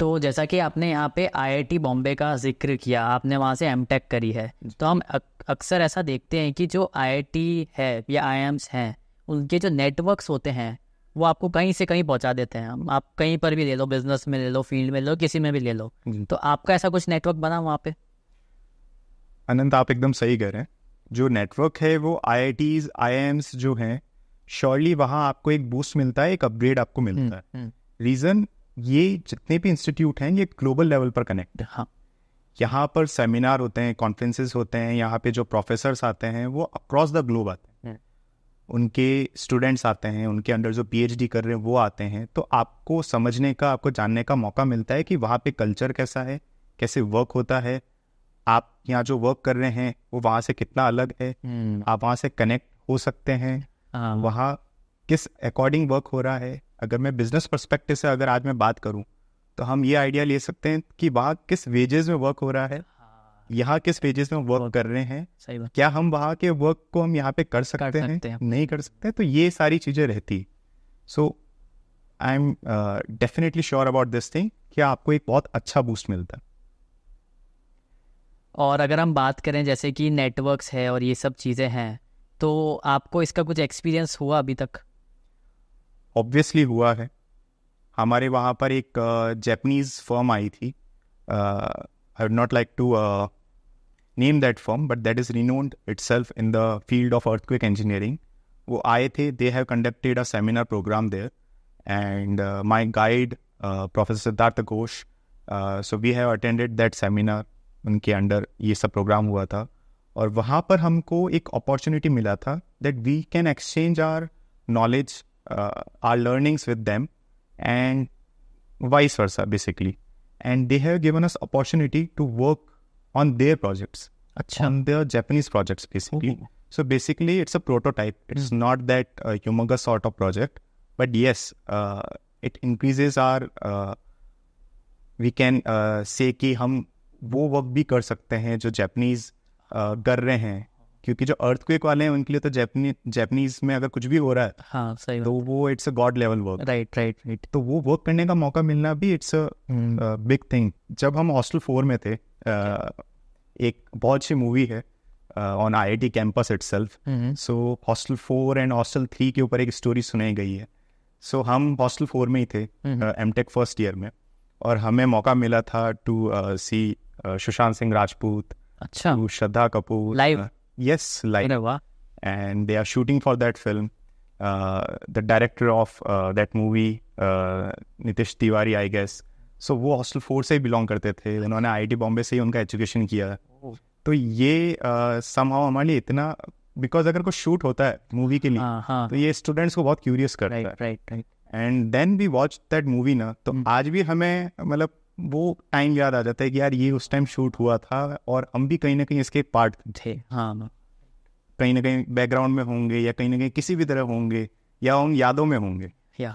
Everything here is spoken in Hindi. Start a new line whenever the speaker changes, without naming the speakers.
तो जैसा कि आपने यहाँ पे आईआईटी बॉम्बे का जिक्र किया, आपने वहाँ से एमटेक करी है, तो हम अक्सर ऐसा देखते हैं कि जो आईआईटी है या आईआईएम्स हैं, उनके जो नेटवर्क्स होते हैं वो आपको कहीं से कहीं पहुँचा देते हैं। आप कहीं पर भी ले लो, बिजनेस में ले लो, फील्ड में ले लो, किसी में भी ले लो। तो आपका ऐसा कुछ नेटवर्क बना वहाँ पे?
अनंत, आप एकदम सही कह रहे हैं। जो नेटवर्क है वो आईआईटीज आईआईएम्स जो हैं, श्योरली वहाँ आपको एक बूस्ट मिलता है, एक अपग्रेड आपको मिलता है। रीज़न, ये जितने भी इंस्टीट्यूट हैं ये ग्लोबल लेवल पर कनेक्ट है।
हाँ,
यहाँ पर सेमिनार होते हैं, कॉन्फ्रेंसेस होते हैं, यहाँ पे जो प्रोफेसर्स आते हैं वो अक्रॉस द ग्लोब आते हैं, उनके स्टूडेंट्स आते हैं, उनके अंडर जो पीएचडी कर रहे हैं वो आते हैं। तो आपको समझने का, आपको जानने का मौका मिलता है कि वहाँ पे कल्चर कैसा है, कैसे वर्क होता है, आप यहाँ जो वर्क कर रहे हैं वो वहाँ से कितना अलग है, आप वहाँ से कनेक्ट हो सकते हैं, वहाँ किस अकॉर्डिंग वर्क हो रहा है। अगर मैं बिजनेस पर्सपेक्टिव से अगर आज मैं बात करूँ तो हम ये आइडिया ले सकते हैं कि वहाँ किस वेजेस में वर्क हो रहा है, यहाँ किस वेजेस में वर्क कर रहे हैं,
सही बात।
क्या हम वहाँ के वर्क को हम यहाँ पे कर सकते हैं, नहीं कर सकते। तो ये सारी चीज़ें रहती। So I am definitely sure about this thing कि आपको एक बहुत अच्छा बूस्ट मिलता है।
और अगर हम बात करें जैसे कि नेटवर्क्स है और ये सब चीज़ें हैं, तो आपको इसका कुछ एक्सपीरियंस हुआ अभी तक?
ऑब्वियसली हुआ है। हमारे वहाँ पर एक जापानीज फर्म आई थी, I would not like to name that firm, but that is renowned itself in the field of earthquake engineering. वो आए थे, they have conducted a seminar program there, and my guide professor Siddharth Ghosh, so we have attended that seminar. उनके अंडर ये सब प्रोग्राम हुआ था, और वहाँ पर हमको एक अपॉर्चुनिटी मिला था that we can exchange our knowledge, our learnings with them, and vice versa basically, and they have given us opportunity to work on their projects, on their Japanese projects basically. So basically it's a prototype, it's not that humongous sort of project, but yes, it increases our we can say कि हम वो वर्क भी कर सकते हैं जो जापानीज कर रहे हैं, क्योंकि जो अर्थक्वेक वाले हैं उनके लिए तो जापानीज में अगर कुछ भी हो रहा है,
हाँ सही
तो वो it's a God level work.
Right.
तो वो वर्क करने का मौका मिलना भी इट्स अ बिग थिंग। जब हम हॉस्टल 4 में थे, एक बहुत अच्छी मूवी है on IIT campus itself, so hostel 4 and hostel 3 के ऊपर एक स्टोरी सुनाई गई है। सो हम हॉस्टल 4 में ही थे एमटेक फर्स्ट ईयर में, और हमें मौका मिला था to see Sushant Singh Rajput, to Shraddha Kapoor
live.
Yes, live. And they are shooting for that film. The director of that movie, Nitish Tiwari, I guess. So वो हॉस्टल 4 से ही बिलोंग करते थे, उन्होंने आईआईटी बॉम्बे से ही उनका एजुकेशन किया। तो ये somehow हमारे लिए इतना, बिकॉज अगर कुछ शूट होता है मूवी के लिए, तो ये स्टूडेंट्स को बहुत क्यूरियस करता है।
Right.
And then we watch that movie ना, तो आज भी हमें मतलब वो टाइम याद आ जाता है कि यार ये उस टाइम शूट हुआ था, और हम भी कहीं ना कहीं इसके पार्ट थे।
हाँ,
कहीं ना कहीं बैकग्राउंड में होंगे, या कहीं ना कहीं किसी भी तरह होंगे, या उन यादों में होंगे।
या